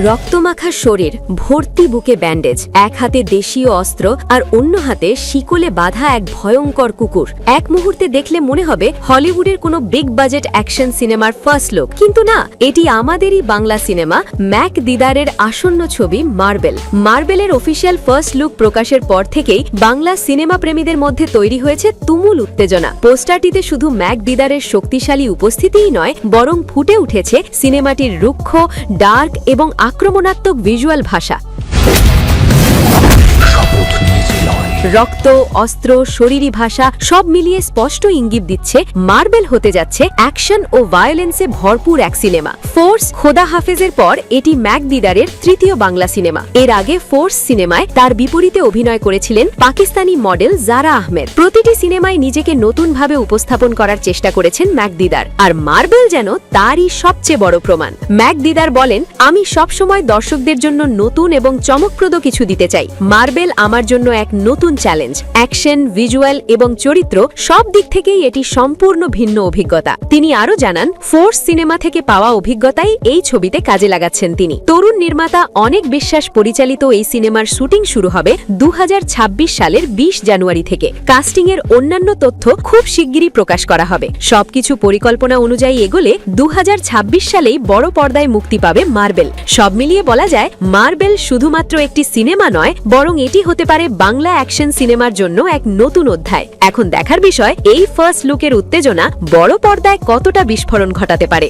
রক্তমাখা শরীর, ভর্তি বুকে ব্যান্ডেজ, এক হাতে দেশীয় অস্ত্র আর অন্য হাতে শিকলে বাঁধা এক ভয়ঙ্কর কুকুর। এক মুহূর্তে দেখলে মনে হবে হলিউডের কোনো বিগ বাজেট অ্যাকশন সিনেমার ফার্স্ট লুক, কিন্তু না, এটি আমাদেরই বাংলা সিনেমা ম্যাক দিদারের আসন্ন ছবি মার্বেল। মার্বেলের অফিসিয়াল ফার্স্ট লুক প্রকাশের পর থেকেই বাংলা সিনেমা প্রেমীদের মধ্যে তৈরি হয়েছে তুমুল উত্তেজনা। পোস্টারটিতে শুধু ম্যাক দিদারের শক্তিশালী উপস্থিতিই নয়, বরং ফুটে উঠেছে সিনেমাটির রুক্ষ, ডার্ক এবং আক্রমণাত্মক ভিজুয়াল ভাষা। রক্ত, অস্ত্র, শরীরী ভাষা সব মিলিয়ে স্পষ্ট ইঙ্গিত দিচ্ছে মার্বেল হতে যাচ্ছে অ্যাকশন ও ভায়োলেন্সে ভরপুর এক সিনেমা। ফোর্স খোদা হাফেজের পর এটি ম্যাক দিদারের তৃতীয় বাংলা সিনেমা। এর আগে ফোর্স সিনেমায় তার বিপরীতে অভিনয় করেছিলেন পাকিস্তানি মডেল জারা আহমেদ। প্রতিটি সিনেমায় নিজেকে নতুনভাবে উপস্থাপন করার চেষ্টা করেছেন ম্যাক দিদার, আর মার্বেল যেন তারই সবচেয়ে বড় প্রমাণ। ম্যাক দিদার বলেন, আমি সবসময় দর্শকদের জন্য নতুন এবং চমকপ্রদ কিছু দিতে চাই। মার্বেল আমার জন্য এক নতুন চ্যালেঞ্জ। অ্যাকশন, ভিজুয়াল এবং চরিত্র সব দিক থেকেই এটি সম্পূর্ণ ভিন্ন অভিজ্ঞতা। তিনি আরও জানান, ফোর্স সিনেমা থেকে পাওয়া অভিজ্ঞতাই এই ছবিতে কাজে লাগাচ্ছেন তিনি। তরুণ নির্মাতা অনেক বিশ্বাস পরিচালিত এই সিনেমার শুটিং শুরু হবে 2026 সালের 20 জানুয়ারি থেকে। কাস্টিং এর অন্যান্য তথ্য খুব শিগগিরই প্রকাশ করা হবে। সবকিছু পরিকল্পনা অনুযায়ী এগোলে 2026 সালেই বড় পর্দায় মুক্তি পাবে মার্বেল। সব মিলিয়ে বলা যায়, মার্বেল শুধুমাত্র একটি সিনেমা নয়, বরং এটি হতে পারে বাংলা অ্যাকশন সিনেমার জন্য এক নতুন অধ্যায়। এখন দেখার বিষয়, এই ফার্স্ট লুকের উত্তেজনা বড় পর্দায় কতটা বিস্ফোরণ ঘটাতে পারে।